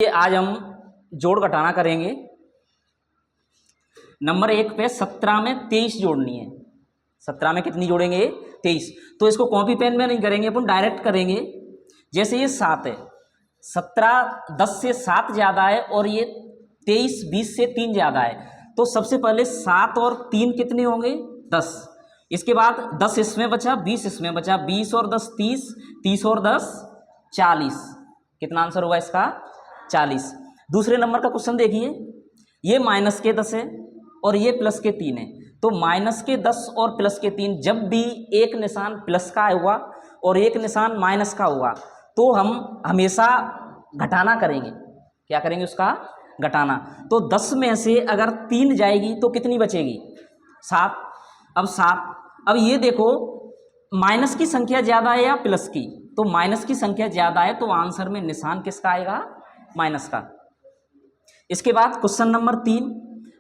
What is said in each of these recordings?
आज हम जोड़ घटाना करेंगे। नंबर 1 पे 17 में 23 जोड़नी है। 17 में कितनी जोड़ेंगे? 23। तो इसको कॉपी पेन में नहीं करेंगे, अपन डायरेक्ट करेंगे। जैसे ये 7 है, 17 10 से 7 ज़्यादा है और ये 23 20 से 3 ज़्यादा है। तो सबसे पहले 7 और 3 कितने होंगे? 10। इसके बाद 10 इसमें बचा, 20 इसमें बचा, 20 और 10 30, 30 और 10 40। कितना आंसर होगा इसका? 40। दूसरे नंबर का क्वेश्चन देखिए, ये माइनस के 10 है और ये प्लस के 3 है। तो माइनस के 10 और प्लस के 3, जब भी एक निशान प्लस का हुआ और एक निशान माइनस का हुआ तो हम हमेशा घटाना करेंगे। क्या करेंगे? उसका घटाना। तो 10 में से अगर 3 जाएगी तो कितनी बचेगी? 7। अब 7, अब ये देखो माइनस की संख्या ज़्यादा है या प्लस की? तो माइनस की संख्या ज़्यादा है, तो आंसर में निशान किसका आएगा? माइनस का। इसके बाद क्वेश्चन नंबर 3।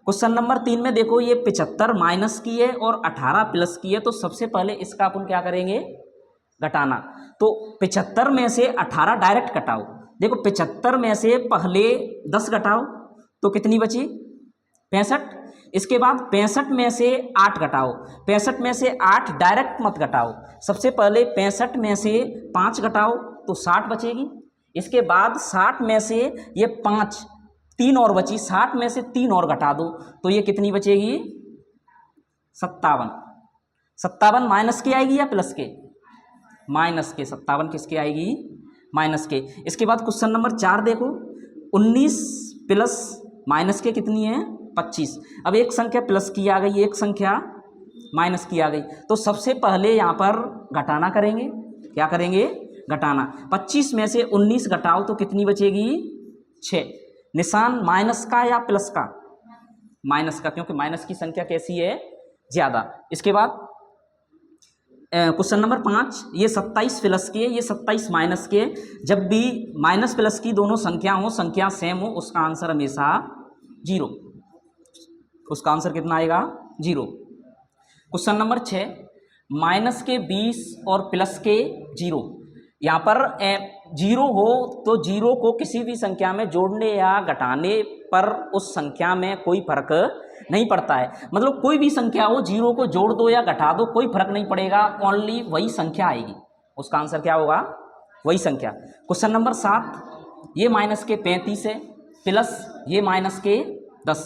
क्वेश्चन नंबर 3 में देखो, ये 75 माइनस की है और 18 प्लस की है। तो सबसे पहले इसका अपन क्या करेंगे? घटाना। तो 75 में से 18 डायरेक्ट घटाओ। देखो 75 में से पहले 10 घटाओ तो कितनी बची? 65। इसके बाद 65 में से 8 घटाओ। 65 में से 8 डायरेक्ट मत घटाओ, सबसे पहले 65 में से 5 घटाओ तो 60 बचेगी। इसके बाद 60 में से ये 5 3 और बची, 60 में से 3 और घटा दो तो ये कितनी बचेगी? 57। 57 माइनस के आएगी या प्लस के? माइनस के। 57 किसके आएगी? माइनस के। इसके बाद क्वेश्चन नंबर 4 देखो, 19 प्लस माइनस के कितनी है? 25। अब एक संख्या प्लस की आ गई, एक संख्या माइनस की आ गई, तो सबसे पहले यहाँ पर घटाना करेंगे। क्या करेंगे? घटाना। 25 में से 19 घटाओ तो कितनी बचेगी? 6। निशान माइनस का या प्लस का? माइनस का, क्योंकि माइनस की संख्या कैसी है? ज़्यादा। इसके बाद क्वेश्चन नंबर 5, ये 27 प्लस के, ये 27 माइनस के। जब भी माइनस प्लस की दोनों संख्या हो, संख्या सेम हो, उसका आंसर हमेशा 0। उसका आंसर कितना आएगा? 0। क्वेश्चन नंबर 6, माइनस के 20 और प्लस के 0। यहाँ पर 0 हो तो 0 को किसी भी संख्या में जोड़ने या घटाने पर उस संख्या में कोई फर्क नहीं पड़ता है। मतलब कोई भी संख्या हो, 0 को जोड़ दो या घटा दो, कोई फर्क नहीं पड़ेगा, ओनली वही संख्या आएगी। उसका आंसर क्या होगा? वही संख्या। क्वेश्चन नंबर 7, ये माइनस के 35 है प्लस ये माइनस के 10।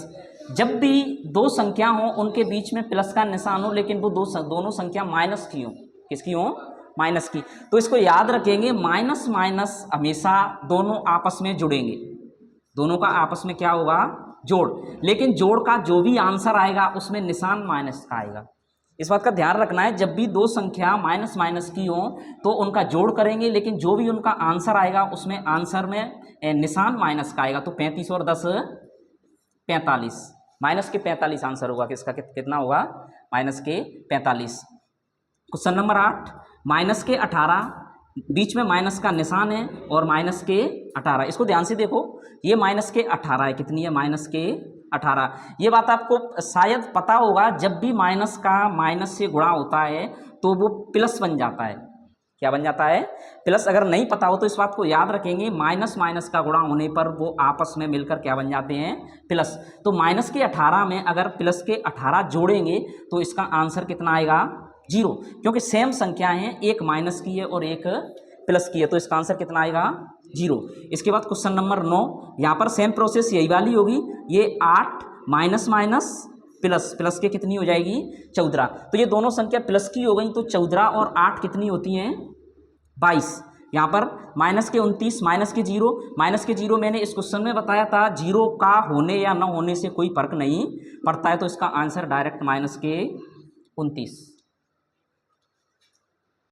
जब भी दो संख्या हो उनके बीच में प्लस का निशान हो, लेकिन वो दोनों संख्या माइनस की हो। किसकी हो? माइनस की। तो इसको याद रखेंगे, माइनस माइनस हमेशा दोनों आपस में जुड़ेंगे। दोनों का आपस में क्या होगा? जोड़। लेकिन जोड़ का जो भी आंसर आएगा उसमें निशान माइनस का आएगा। इस बात का ध्यान रखना है, जब भी दो संख्या माइनस माइनस की हो तो उनका जोड़ करेंगे, लेकिन जो भी उनका आंसर आएगा उसमें आंसर में निशान माइनस का आएगा। तो 35 और 10 45, माइनस के 45 आंसर होगा। किसका? कितना होगा? माइनस के 45। क्वेश्चन नंबर 8, माइनस के 18, बीच में माइनस का निशान है और माइनस के 18। इसको ध्यान से देखो, ये माइनस के 18 है। कितनी है? माइनस के 18। ये बात आपको शायद पता होगा, जब भी माइनस का माइनस से गुणा होता है तो वो प्लस बन जाता है। क्या बन जाता है? प्लस। अगर नहीं पता हो तो इस बात को याद रखेंगे, माइनस माइनस का गुणा होने पर वो आपस में मिलकर क्या बन जाते हैं? प्लस। तो माइनस के 18 में अगर प्लस के 18 जोड़ेंगे तो इसका आंसर कितना आएगा? 0, क्योंकि सेम संख्या है, एक माइनस की है और एक प्लस की है। तो इसका आंसर कितना आएगा? 0। इसके बाद क्वेश्चन नंबर 9, यहाँ पर सेम प्रोसेस यही वाली होगी। ये 8 माइनस माइनस प्लस, प्लस के कितनी हो जाएगी? 14। तो ये दोनों संख्या प्लस की हो गई, तो 14 और 8 कितनी होती हैं? 22। यहाँ पर माइनस के 29, माइनस के 0। माइनस के 0 मैंने इस क्वेश्चन में बताया था, 0 का होने या न होने से कोई फर्क नहीं पड़ता है। तो इसका आंसर डायरेक्ट माइनस के 29।